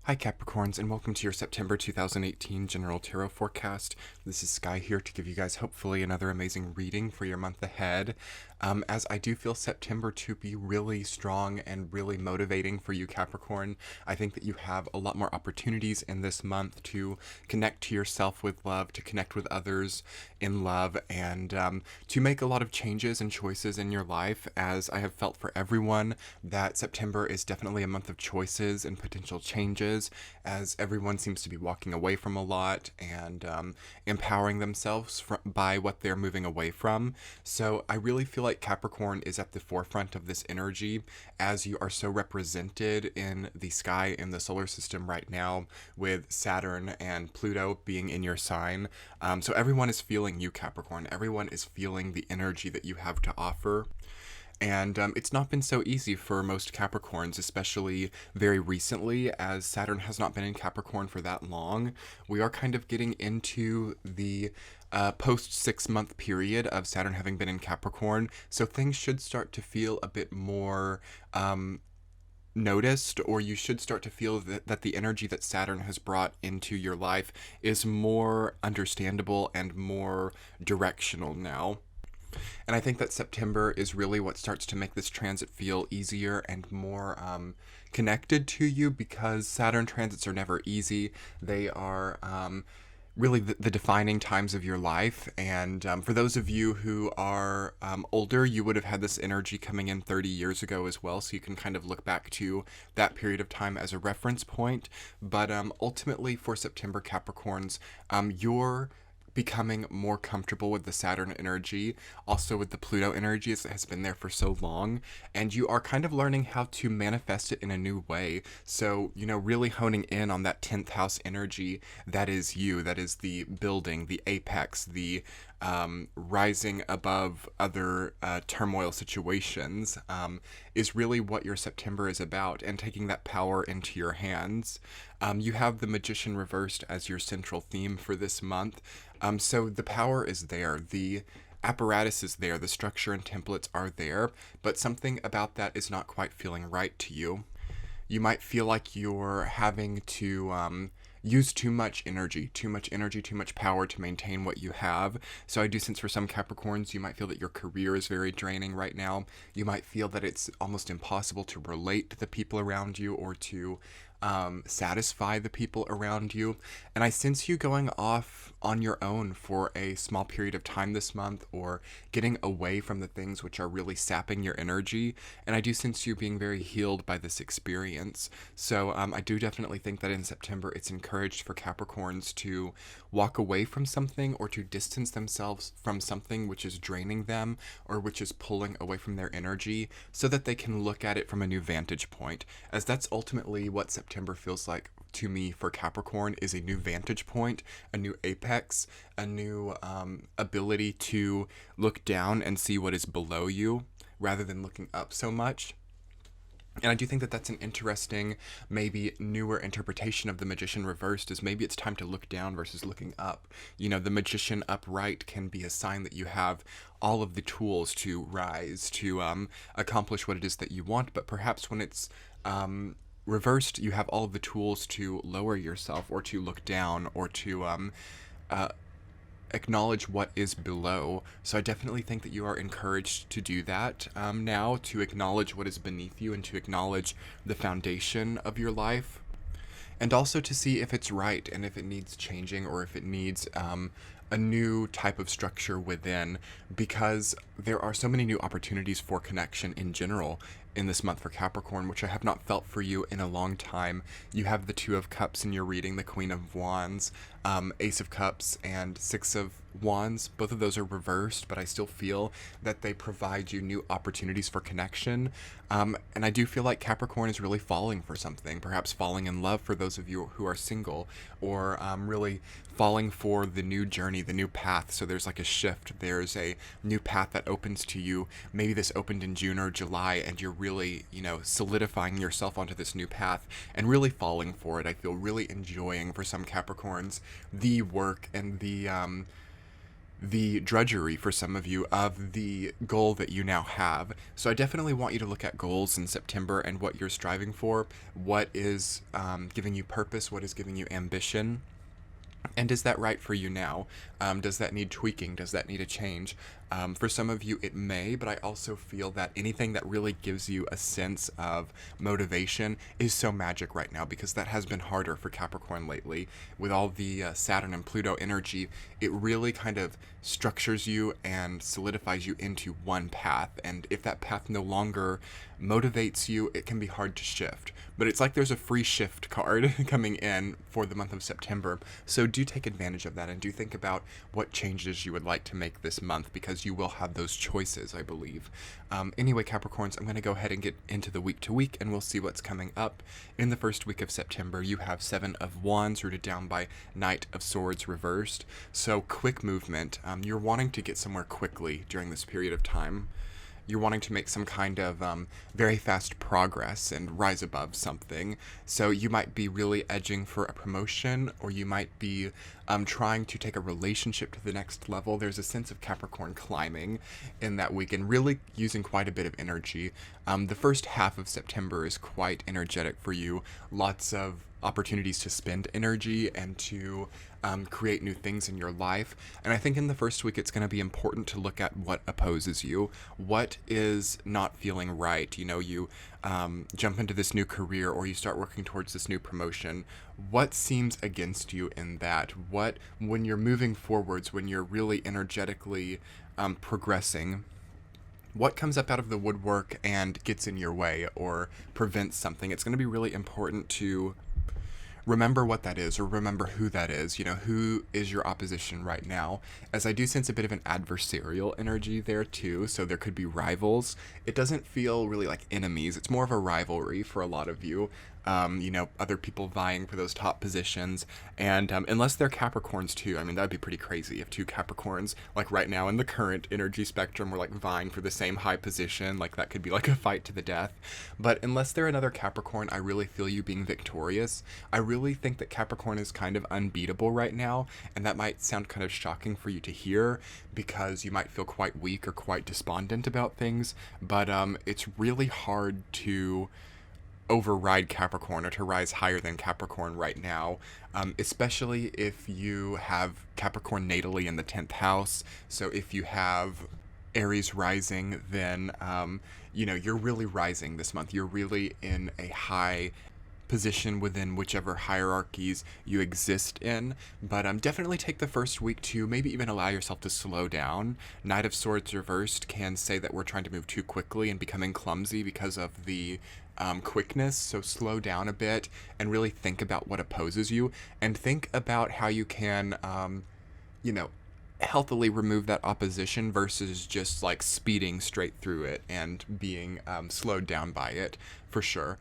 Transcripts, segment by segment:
Hi Capricorns, and welcome to your September 2018 General Tarot Forecast. This is Sky here to give you guys hopefully another amazing reading for your month ahead. As I do feel September to be really strong and really motivating for you Capricorn. I think that you have a lot more opportunities in this month to connect to yourself with love, to connect with others in love, and to make a lot of changes and choices in your life. As I have felt for everyone that September is definitely a month of choices and potential changes, as everyone seems to be walking away from a lot and empowering themselves by what they're moving away from. So I really feel like Capricorn is at the forefront of this energy, as you are so represented in the sky in the solar system right now, with Saturn and Pluto being in your sign. So everyone is feeling you, Capricorn. Everyone is feeling the energy that you have to offer. And it's not been so easy for most Capricorns, especially very recently, as Saturn has not been in Capricorn for that long. We are kind of getting into the post 6 month period of Saturn having been in Capricorn, so things should start to feel a bit more noticed, or you should start to feel that the energy that Saturn has brought into your life is more understandable and more directional now. And I think that September is really what starts to make this transit feel easier and more connected to you, because Saturn transits are never easy. They are really the defining times of your life. And for those of you who are older, you would have had this energy coming in 30 years ago as well. So you can kind of look back to that period of time as a reference point. But ultimately for September Capricorns, you're becoming more comfortable with the Saturn energy, also with the Pluto energy, as it has been there for so long, and you are kind of learning how to manifest it in a new way. So, really honing in on that 10th house energy that is you, that is the building, the apex, the rising above other turmoil situations, is really what your September is about, and taking that power into your hands. You have the Magician reversed as your central theme for this month. So the power is there, the apparatus is there, the structure and templates are there, but something about that is not quite feeling right to you. You might feel like you're having to use too much energy, too much power to maintain what you have. So I do sense for some Capricorns, you might feel that your career is very draining right now. You might feel that it's almost impossible to relate to the people around you, or to satisfy the people around you. And I sense you going off on your own for a small period of time this month, or getting away from the things which are really sapping your energy. And I do sense you being very healed by this experience. So I do definitely think that in September it's encouraged for Capricorns to walk away from something, or to distance themselves from something which is draining them, or which is pulling away from their energy, so that they can look at it from a new vantage point, as that's ultimately what September feels like to me for Capricorn, is a new vantage point, a new apex, a new ability to look down and see what is below you, rather than looking up so much. And I do think that that's an interesting, maybe newer interpretation of the Magician reversed, is maybe it's time to look down versus looking up. The Magician upright can be a sign that you have all of the tools to rise, to accomplish what it is that you want, but perhaps when it's reversed, you have all of the tools to lower yourself, or to look down, or to acknowledge what is below. So I definitely think that you are encouraged to do that now, to acknowledge what is beneath you, and to acknowledge the foundation of your life, and also to see if it's right, and if it needs changing, or if it needs a new type of structure within, because there are so many new opportunities for connection in general in this month for Capricorn, which I have not felt for you in a long time. You have the Two of Cups in your reading, the Queen of Wands, Ace of Cups, and Six of Wands. Both of those are reversed, but I still feel that they provide you new opportunities for connection. And I do feel like Capricorn is really falling for something, perhaps falling in love for those of you who are single, or really falling for the new journey, the new path. So there's like a shift, there's a new path that opens to you. Maybe this opened in June or July, and you're really, solidifying yourself onto this new path and really falling for it. I feel really enjoying, for some Capricorns, the work and the the drudgery for some of you of the goal that you now have. So I definitely want you to look at goals in September and what you're striving for, what is giving you purpose, what is giving you ambition. And is that right for you now? Does that need tweaking? Does that need a change? For some of you, it may, but I also feel that anything that really gives you a sense of motivation is so magic right now, because that has been harder for Capricorn lately. With all the Saturn and Pluto energy, it really kind of structures you and solidifies you into one path. And if that path no longer motivates you, it can be hard to shift. But it's like there's a free shift card coming in for the month of September. So do take advantage of that, and do think about what changes you would like to make this month, because you will have those choices, I believe. Anyway, Capricorns, I'm going to go ahead and get into the week to week, and we'll see what's coming up. In the first week of September, you have Seven of Wands rooted down by Knight of Swords reversed. So quick movement. You're wanting to get somewhere quickly during this period of time. You're wanting to make some kind of very fast progress and rise above something. So you might be really edging for a promotion, or you might be trying to take a relationship to the next level. There's a sense of Capricorn climbing in that week and really using quite a bit of energy. The first half of September is quite energetic for you. Lots of opportunities to spend energy and to create new things in your life. And I think in the first week, it's going to be important to look at what opposes you, what is not feeling right. You know, you jump into this new career, or you start working towards this new promotion. What seems against you in that? What, when you're moving forwards, when you're really energetically progressing, what comes up out of the woodwork and gets in your way or prevents something? It's going to be really important to remember what that is, or remember who that is. You know, who is your opposition right now? As I do sense a bit of an adversarial energy there too, so there could be rivals. It doesn't feel really like enemies. It's more of a rivalry for a lot of you. You know, other people vying for those top positions. And unless they're Capricorns too, I mean, that'd be pretty crazy if two Capricorns, like right now in the current energy spectrum, were like vying for the same high position. Like that could be like a fight to the death. But unless they're another Capricorn, I really feel you being victorious. I really think that Capricorn is kind of unbeatable right now. And that might sound kind of shocking for you to hear, because you might feel quite weak or quite despondent about things. But it's really hard to override Capricorn, or to rise higher than Capricorn right now, especially if you have Capricorn natally in the 10th house. So if you have Aries rising, then you know, you're really rising this month. You're really in a high position within whichever hierarchies you exist in. But definitely take the first week to maybe even allow yourself to slow down. Knight of Swords reversed can say that we're trying to move too quickly and becoming clumsy because of the quickness. So slow down a bit and really think about what opposes you, and think about how you can you know, healthily remove that opposition versus just like speeding straight through it and being slowed down by it, for sure.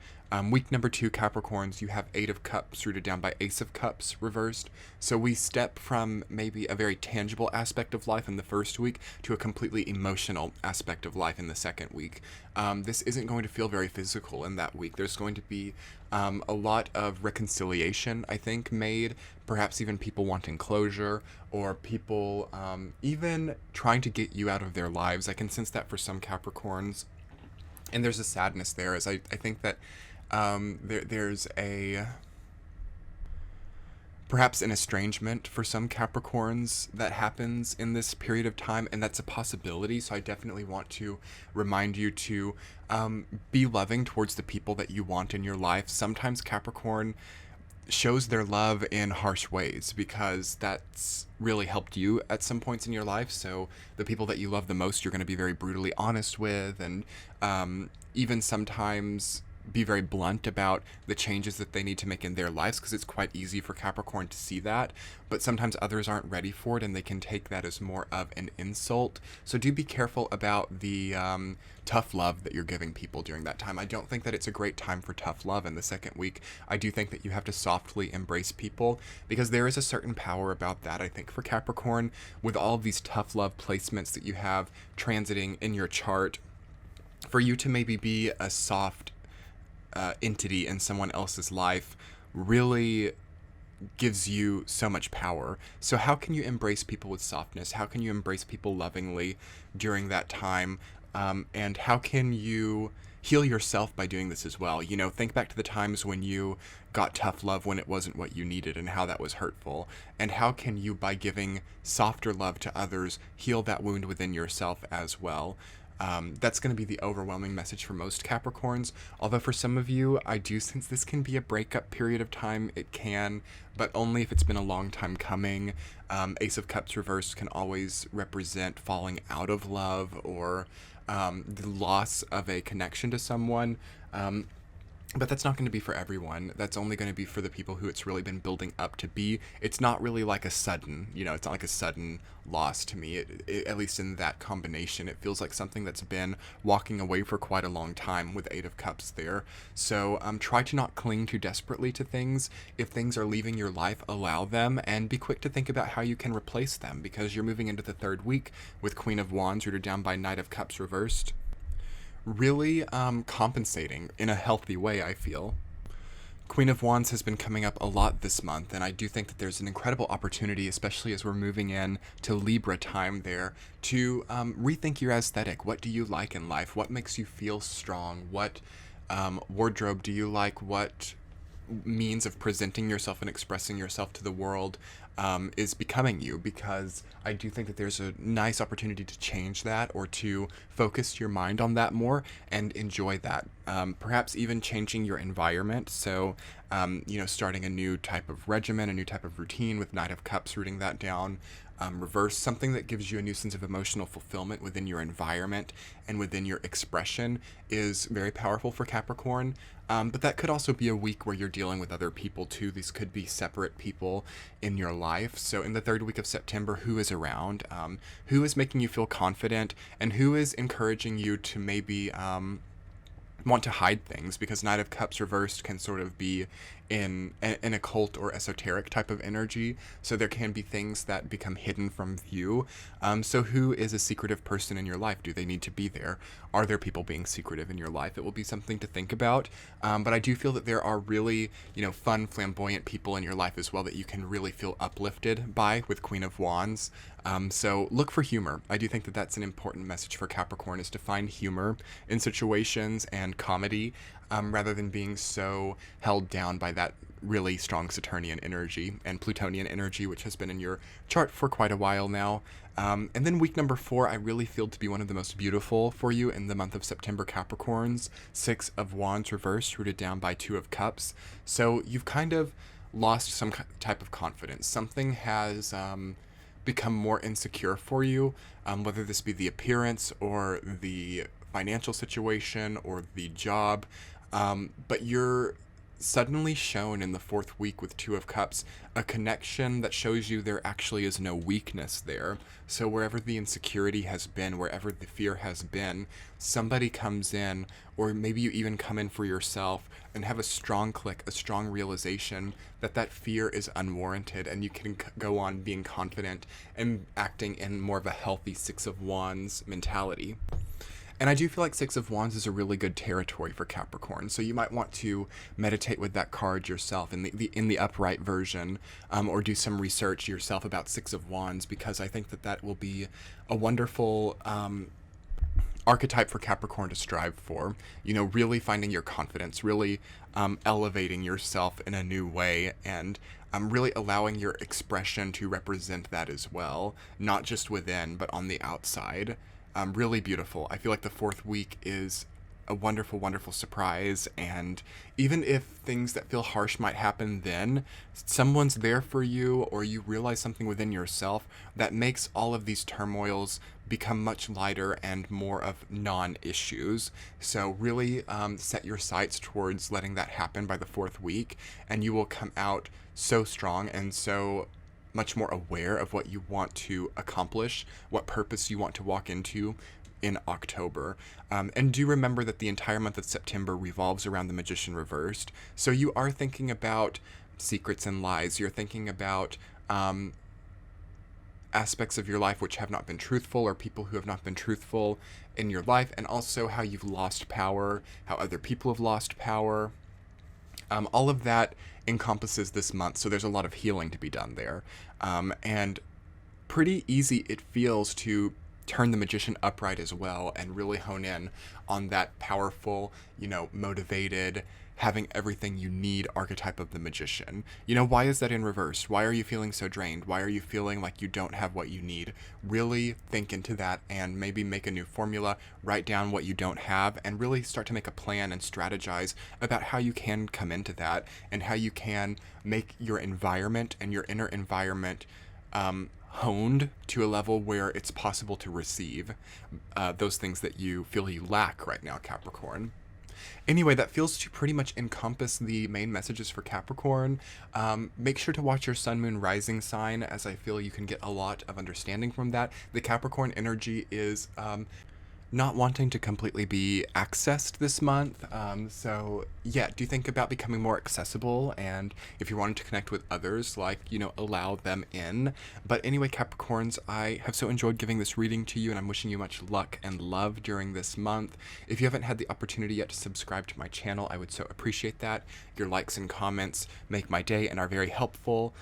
Week number 2, Capricorns, you have 8 of Cups rooted down by Ace of Cups reversed. So we step from maybe a very tangible aspect of life in the first week to a completely emotional aspect of life in the second week. This isn't going to feel very physical in that week. There's going to be a lot of reconciliation, I think, made, perhaps even people wanting closure, or people even trying to get you out of their lives. I can sense that for some Capricorns. And there's a sadness there, as I think that there's a perhaps an estrangement for some Capricorns that happens in this period of time, and that's a possibility. So I definitely want to remind you to be loving towards the people that you want in your life. Sometimes Capricorn shows their love in harsh ways, because that's really helped you at some points in your life. So the people that you love the most, you're going to be very brutally honest with, and even sometimes be very blunt about the changes that they need to make in their lives, because it's quite easy for Capricorn to see that. But sometimes others aren't ready for it, and they can take that as more of an insult. So do be careful about the tough love that you're giving people during that time. I don't think that it's a great time for tough love in the second week. I do think that you have to softly embrace people, because there is a certain power about that, I think, for Capricorn, with all of these tough love placements that you have transiting in your chart. For you to maybe be a soft entity in someone else's life really gives you so much power. So how can you embrace people with softness? How can you embrace people lovingly during that time? And how can you heal yourself by doing this as well? You know, think back to the times when you got tough love when it wasn't what you needed and how that was hurtful. And how can you, by giving softer love to others, heal that wound within yourself as well? That's going to be the overwhelming message for most Capricorns. Although for some of you, I do sense this can be a breakup period of time. It can, but only if it's been a long time coming. Ace of Cups reversed can always represent falling out of love or the loss of a connection to someone. But that's not going to be for everyone. That's only going to be for the people who it's really been building up to be. It's not really like a sudden, it's not like a sudden loss to me. At least in that combination, it feels like something that's been walking away for quite a long time with Eight of Cups there. So try to not cling too desperately to things. If things are leaving your life, allow them, and be quick to think about how you can replace them, because you're moving into the third week with Queen of Wands rooted down by Knight of Cups reversed. Really compensating in a healthy way, I feel. Queen of Wands has been coming up a lot this month, and I do think that there's an incredible opportunity, especially as we're moving in to Libra time there, to rethink your aesthetic. What do you like in life? What makes you feel strong? What wardrobe do you like? What means of presenting yourself and expressing yourself to the world is becoming you? Because I do think that there's a nice opportunity to change that, or to focus your mind on that more and enjoy that. Perhaps even changing your environment. So, starting a new type of regimen, a new type of routine with Knight of Cups rooting that down. Reverse, something that gives you a new sense of emotional fulfillment within your environment and within your expression is very powerful for Capricorn. But that could also be a week where you're dealing with other people too. These could be separate people in your life. So in the third week of September, who is around? Who is making you feel confident? And who is encouraging you to maybe want to hide things? Because Knight of Cups reversed can sort of be in an occult or esoteric type of energy, so there can be things that become hidden from view. So who is a secretive person in your life? Do they need to be there? Are there people being secretive in your life? It will be something to think about, but I do feel that there are really fun, flamboyant people in your life as well that you can really feel uplifted by with Queen of Wands. So look for humor. I do think that that's an important message for Capricorn, is to find humor in situations and comedy, rather than being so held down by that really strong Saturnian energy and Plutonian energy, which has been in your chart for quite a while now. And then week number 4, I really feel to be one of the most beautiful for you in the month of September, Capricorns. 6 of Wands reversed, rooted down by 2 of Cups. So you've kind of lost some type of confidence. Something has become more insecure for you, whether this be the appearance or the financial situation or the job. But you're suddenly shown in the 4th week with 2 of Cups a connection that shows you there actually is no weakness there. So wherever the insecurity has been, wherever the fear has been, somebody comes in, or maybe you even come in for yourself and have a strong click, a strong realization that that fear is unwarranted, and you can go on being confident and acting in more of a healthy 6 of Wands mentality. And I do feel like 6 of Wands is a really good territory for Capricorn, so you might want to meditate with that card yourself in the upright version, or do some research yourself about 6 of Wands, because I think that that will be a wonderful archetype for Capricorn to strive for. Really finding your confidence, really elevating yourself in a new way, and really allowing your expression to represent that as well, not just within, but on the outside. Really beautiful. I feel like the 4th week is a wonderful, wonderful surprise, and even if things that feel harsh might happen then, someone's there for you, or you realize something within yourself that makes all of these turmoils become much lighter and more of non-issues. So really set your sights towards letting that happen by the 4th week, and you will come out so strong and so much more aware of what you want to accomplish, what purpose you want to walk into in October. And do remember that the entire month of September revolves around the Magician reversed. So you are thinking about secrets and lies. You're thinking about aspects of your life which have not been truthful, or people who have not been truthful in your life, and also how you've lost power, how other people have lost power. All of that encompasses this month, so there's a lot of healing to be done there. And pretty easy it feels to turn the magician upright as well and really hone in on that powerful, motivated, having everything you need archetype of the magician. Why is that in reverse? Why are you feeling so drained? Why are you feeling like you don't have what you need? Really think into that and maybe make a new formula, write down what you don't have, and really start to make a plan and strategize about how you can come into that and how you can make your environment and your inner environment honed to a level where it's possible to receive those things that you feel you lack right now, Capricorn. Anyway, that feels to pretty much encompass the main messages for Capricorn. Make sure to watch your sun, moon, rising sign, as I feel you can get a lot of understanding from that. The Capricorn energy is not wanting to completely be accessed this month. So yeah, do think about becoming more accessible, and if you're wanting to connect with others, allow them in. But anyway, Capricorns, I have so enjoyed giving this reading to you, and I'm wishing you much luck and love during this month. If you haven't had the opportunity yet to subscribe to my channel, I would so appreciate that. Your likes and comments make my day and are very helpful.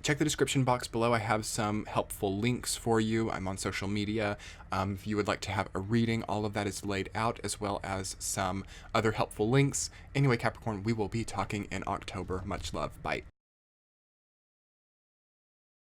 Check the description box below. I have some helpful links for you. I'm on social media. If you would like to have a reading, all of that is laid out, as well as some other helpful links. Anyway, Capricorn, we will be talking in October. Much love. Bye.